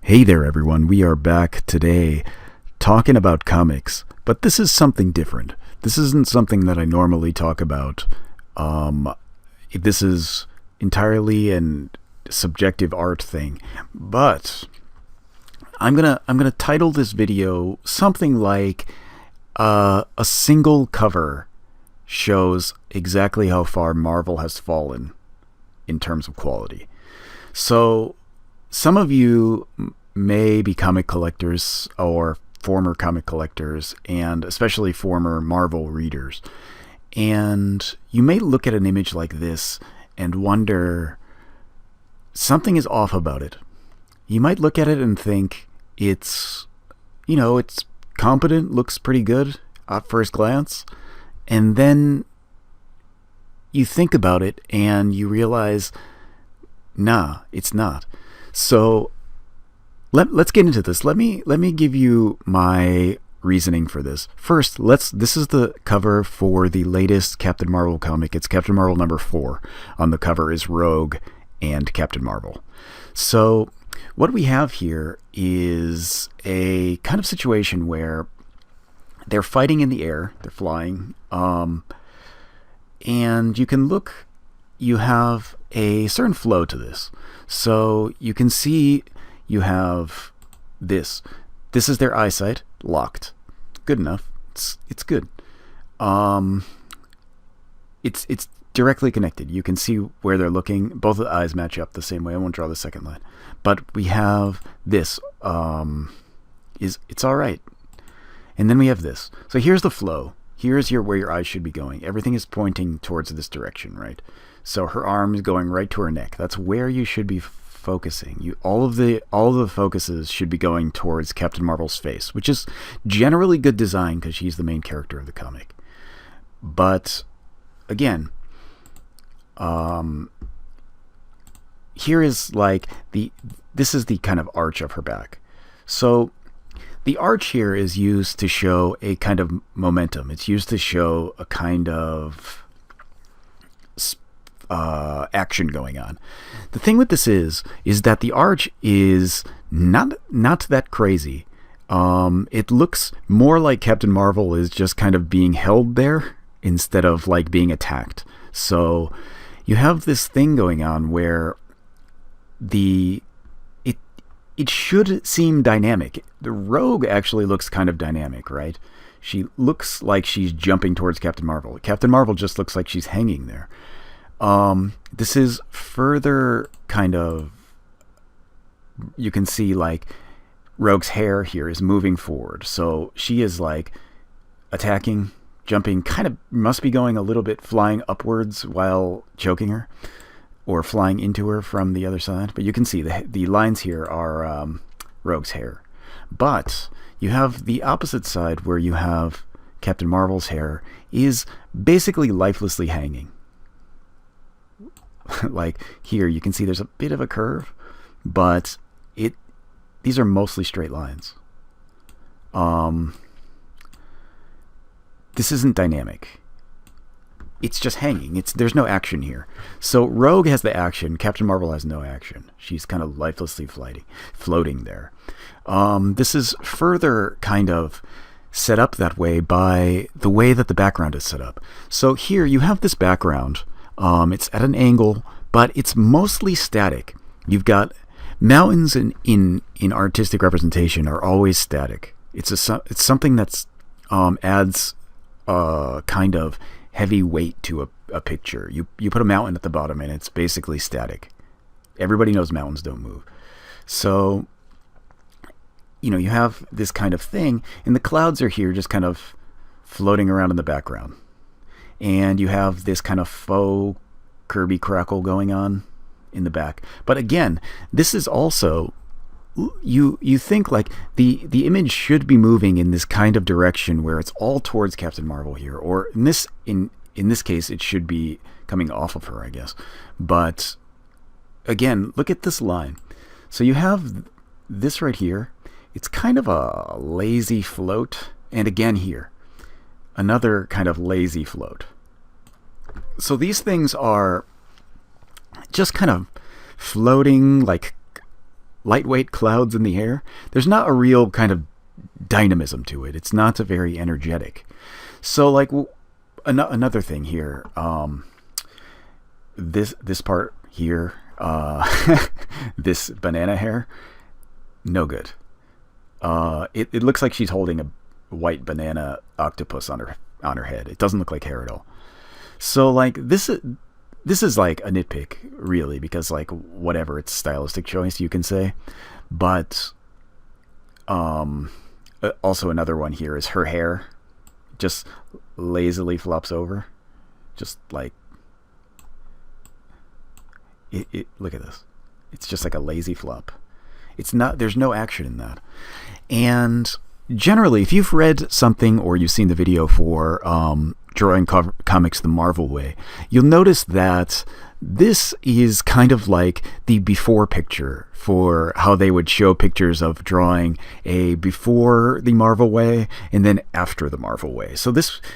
Hey there everyone, we are back today talking about comics, but this is something different. This isn't something that I normally talk about. This is entirely a subjective art thing, but I'm gonna title this video something like a single cover shows exactly how far Marvel has fallen in terms of quality. So some of you may be comic collectors or former comic collectors, and especially former Marvel readers. And you may look at an image like this and wonder something is off about it. You might look at it and think it's competent, looks pretty good at first glance. And then you think about it and you realize, nah, it's not. So let's get into this. Let me give you my reasoning for this. First, this is the cover for the latest Captain Marvel comic. It's Captain Marvel number 4. On the cover is Rogue and Captain Marvel. So what we have here is a kind of situation where they're fighting in the air, they're flying, and you have a certain flow to this. So you can see you have this. This is their eyesight, locked. Good enough. It's good. It's directly connected. You can see where they're looking. Both of the eyes match up the same way. I won't draw the second line. But we have this. It's all right. And then we have this. So here's the flow. Here's where your eyes should be going. Everything is pointing towards this direction, right? So her arm is going right to her neck. That's where you should be focusing. All of the focuses should be going towards Captain Marvel's face, which is generally good design because she's the main character of the comic. But again, here is this is the kind of arch of her back. So the arch here is used to show a kind of momentum. It's used to show a kind of action going on. The thing with this is that the arch is not that crazy. It looks more like Captain Marvel is just kind of being held there instead of like being attacked. So you have this thing going on where it should seem dynamic. The Rogue actually looks kind of dynamic, right? She looks like she's jumping towards Captain Marvel. Captain Marvel just looks like she's hanging there. This is further kind of, you can see like Rogue's hair here is moving forward. So she is like attacking, jumping, kind of must be going a little bit flying upwards while choking her, or flying into her from the other side. But you can see the lines here are Rogue's hair. But you have the opposite side where you have Captain Marvel's hair is basically lifelessly hanging. Like here you can see there's a bit of a curve, but these are mostly straight lines. This isn't dynamic. It's just hanging. There's no action here. So Rogue has the action. Captain Marvel has no action. She's kind of lifelessly floating there. This is further kind of set up that way by the way that the background is set up. So here you have this background. It's at an angle, but it's mostly static. You've got mountains in artistic representation are always static. It's something that's adds kind of heavy weight to a picture. You put a mountain at the bottom and it's basically static. Everybody knows mountains don't move. So you have this kind of thing, and the clouds are here just kind of floating around in the background. And you have this kind of faux Kirby crackle going on in the back. But again, this is also, you think like the image should be moving in this kind of direction where it's all towards Captain Marvel here, or in this case it should be coming off of her, I guess. But again, look at this line. So you have this right here. It's kind of a lazy float, and again here another kind of lazy float. So these things are just kind of floating like lightweight clouds in the air. There's not a real kind of dynamism to it. It's not a very energetic. So like another thing here, this part here, this banana hair, no good. It looks like she's holding a white banana octopus on her head. It doesn't look like hair at all. So like this is like a nitpick really, because like whatever, it's stylistic choice, you can say. But also another one here is her hair just lazily flops over, just like it look at this. It's just like a lazy flop. It's not, there's no action in that. And generally, if you've read something or you've seen the video for drawing comics the Marvel way, you'll notice that this is kind of like the before picture for how they would show pictures of drawing a before the Marvel way and then after the Marvel way. So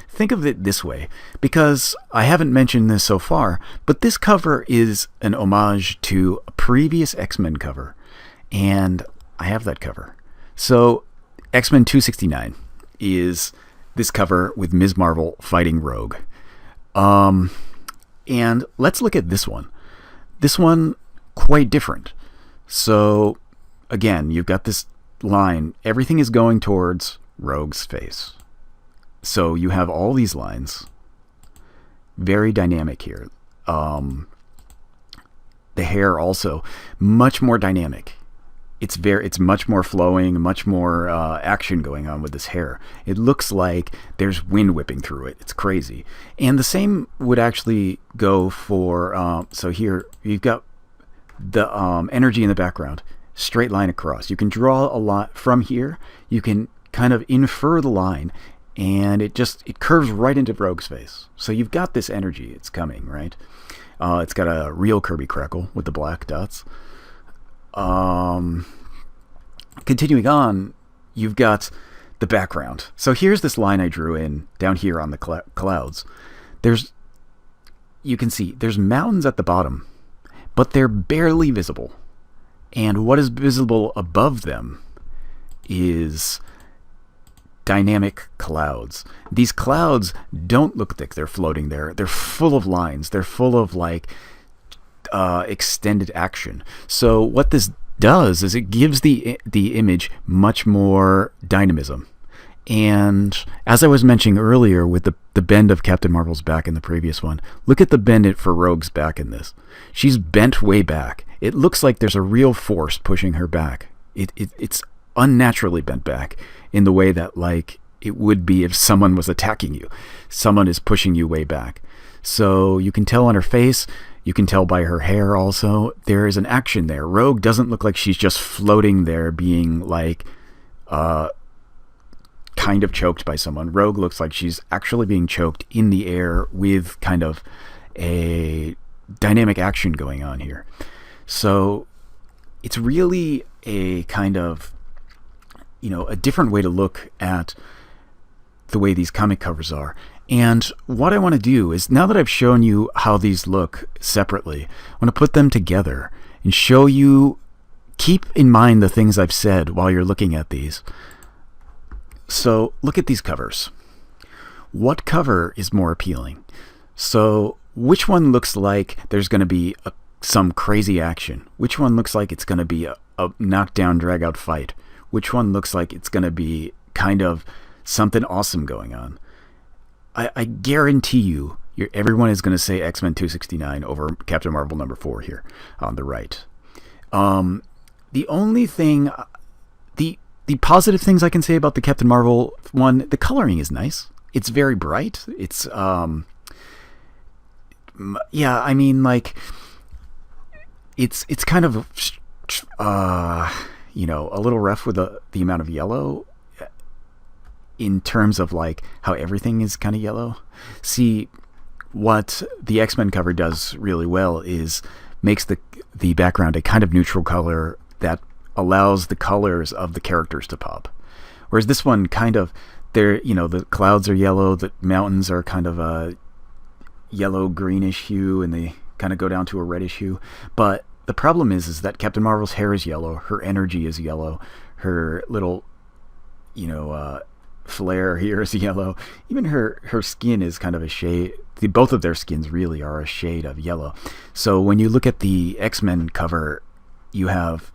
think of it this way, because I haven't mentioned this so far, but this cover is an homage to a previous X-Men cover, and I have that cover. So X-Men 269 is this cover with Ms. Marvel fighting Rogue. And let's look at this one. This one, quite different. So, again, you've got this line. Everything is going towards Rogue's face. So you have all these lines. Very dynamic here. The hair also, much more dynamic. It's much more flowing, much more action going on with this hair. It looks like there's wind whipping through it. It's crazy. And the same would actually go for, so here you've got the energy in the background, straight line across. You can draw a lot from here. You can kind of infer the line, and it curves right into Rogue's face. So you've got this energy. It's coming, right? It's got a real Kirby crackle with the black dots. Continuing on, you've got the background. So here's this line I drew in down here on the clouds. You can see there's mountains at the bottom, but they're barely visible. And what is visible above them is dynamic clouds. These clouds don't look like they're floating there. They're full of lines. They're full of like extended action. So what this does is it gives the image much more dynamism. And as I was mentioning earlier with the bend of Captain Marvel's back in the previous one, look at the bend for Rogue's back in this. She's bent way back. It looks like there's a real force pushing her back. It's unnaturally bent back in the way that like it would be if someone was attacking you. Someone is pushing you way back. So you can tell on her face. You can tell by her hair also. There is an action there. Rogue doesn't look like she's just floating there being like kind of choked by someone. Rogue looks like she's actually being choked in the air with kind of a dynamic action going on here. So it's really a kind of, a different way to look at the way these comic covers are. And what I want to do is, now that I've shown you how these look separately, I want to put them together and show you, keep in mind the things I've said while you're looking at these. So look at these covers. What cover is more appealing? So which one looks like there's going to be some crazy action? Which one looks like it's going to be a knockdown, drag-out fight? Which one looks like it's going to be kind of something awesome going on? I guarantee you, everyone is going to say X-Men 269 over Captain Marvel number 4 here on the right. The only thing, the positive things I can say about the Captain Marvel one, the coloring is nice. It's very bright. It's, yeah, I mean, like, it's kind of, a little rough with the amount of yellow, in terms of like how everything is kind of yellow. See, what the X-Men cover does really well is makes the background a kind of neutral color that allows the colors of the characters to pop. Whereas this one kind of, the clouds are yellow, the mountains are kind of a yellow greenish hue, and they kind of go down to a reddish hue. But the problem is that Captain Marvel's hair is yellow, her energy is yellow, her little, you know, flare here is yellow. Even her skin is kind of a shade. Both of their skins really are a shade of yellow. So when you look at the X-Men cover, you have,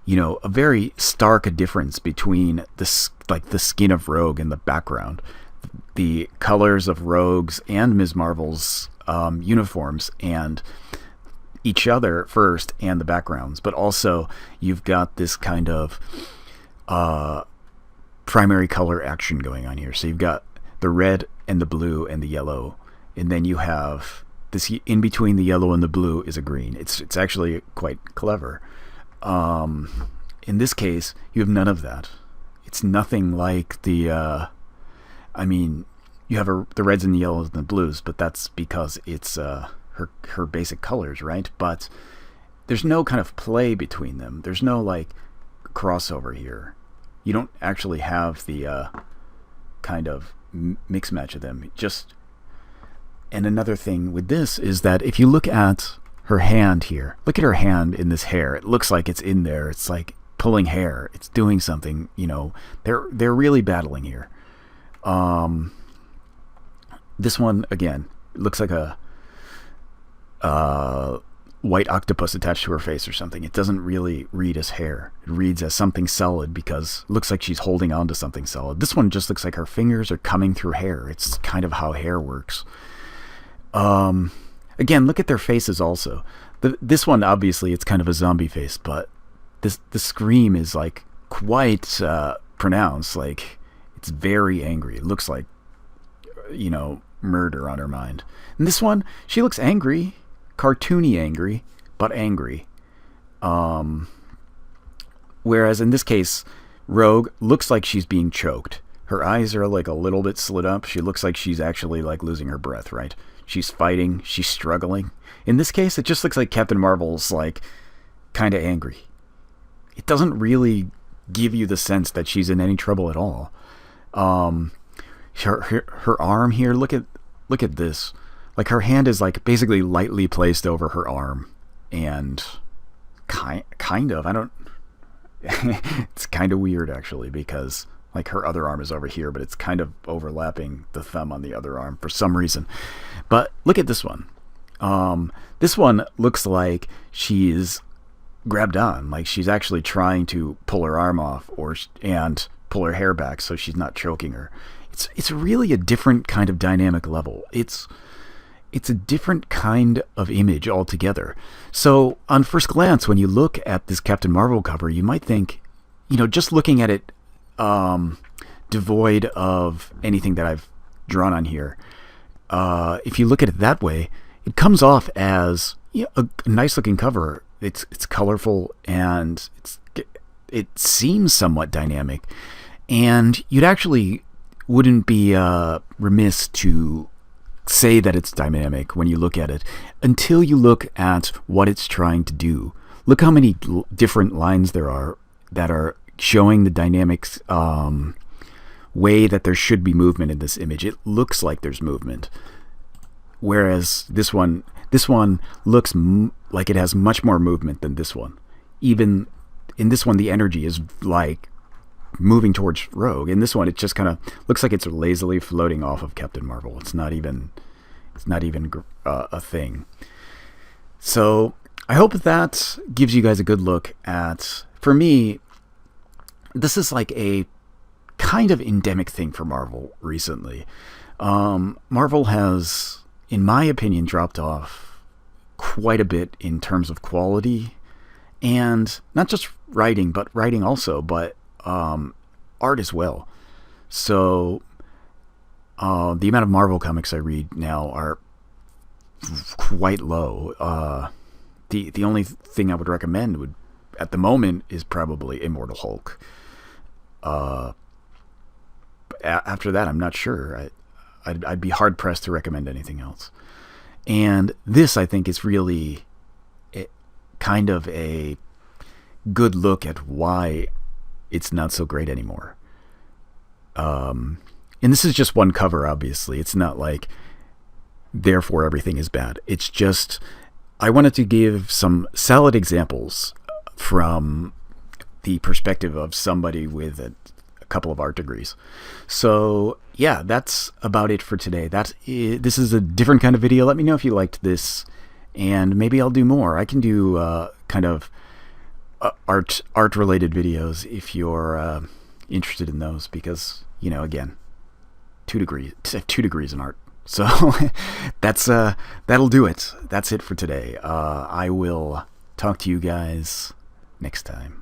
you know, a very stark difference between the skin of Rogue and the background. The colors of Rogue's and Ms. Marvel's uniforms and each other first, and the backgrounds, but also you've got this kind of primary color action going on here. So you've got the red and the blue and the yellow, and then you have this in between the yellow and the blue is a green. It's actually quite clever. In this case, you have none of that. It's nothing like the. I mean, you have the reds and the yellows and the blues, but that's because it's her basic colors, right? But there's no kind of play between them. There's no like crossover here. You don't actually have the kind of mix match of them. And another thing with this is that if you look at her hand here, look at her hand in this hair. It looks like it's in there. It's like pulling hair. It's doing something. You know, they're really battling here. This one again, it looks like a white octopus attached to her face or something. It doesn't really read as hair. It reads as something solid because it looks like she's holding on to something solid. This one just looks like her fingers are coming through hair. It's kind of how hair works. Again, look at their faces also. This one, obviously, it's kind of a zombie face, but the scream is like quite pronounced. Like, it's very angry. It looks like, you know, murder on her mind. And this one, she looks angry, cartoony angry, but angry. Whereas in this case, Rogue looks like she's being choked. Her eyes are like a little bit slit up. She looks like she's actually like losing her breath, right? She's fighting. She's struggling. In this case, it just looks like Captain Marvel's like kind of angry. It doesn't really give you the sense that she's in any trouble at all. Her arm here, look at this. Like, her hand is like basically lightly placed over her arm, and kind of, I don't it's kind of weird actually, because like her other arm is over here, but it's kind of overlapping the thumb on the other arm for some reason. But look at this one. This one looks like she's grabbed on, like she's actually trying to pull her arm off and pull her hair back so she's not choking her. It's really a different kind of dynamic level. It's a different kind of image altogether. So on first glance, when you look at this Captain Marvel cover, you might think, you know, just looking at it devoid of anything that I've drawn on here, if you look at it that way, it comes off as, you know, a nice looking cover. It's colorful, and it seems somewhat dynamic, and you'd actually wouldn't be remiss to say that it's dynamic when you look at it until you look at what it's trying to do. Look how many different lines there are that are showing the dynamics way that there should be movement in this image. It looks like there's movement, whereas this one looks like it has much more movement than this one. Even in this one, the energy is like moving towards Rogue. In this one, it just kind of looks like it's lazily floating off of Captain Marvel. It's not even a thing. So I hope that gives you guys a good look at, for me, this is like a kind of endemic thing for Marvel recently. Marvel has, in my opinion, dropped off quite a bit in terms of quality, and not just writing, but writing also, but art as well. So the amount of Marvel comics I read now are quite low. The only thing I would recommend at the moment is probably Immortal Hulk. After that, I'm not sure. I'd be hard pressed to recommend anything else. And this, I think, is really kind of a good look at why it's not so great anymore. And this is just one cover, obviously. It's not like, therefore everything is bad. It's just I wanted to give some solid examples from the perspective of somebody with a couple of art degrees. So yeah, that's about it for today. This is a different kind of video. Let me know if you liked this, and maybe I'll do more. I can do kind of art related videos if you're interested in those, because again, 2 degrees in art. So that'll do it. That's it for today. I will talk to you guys next time.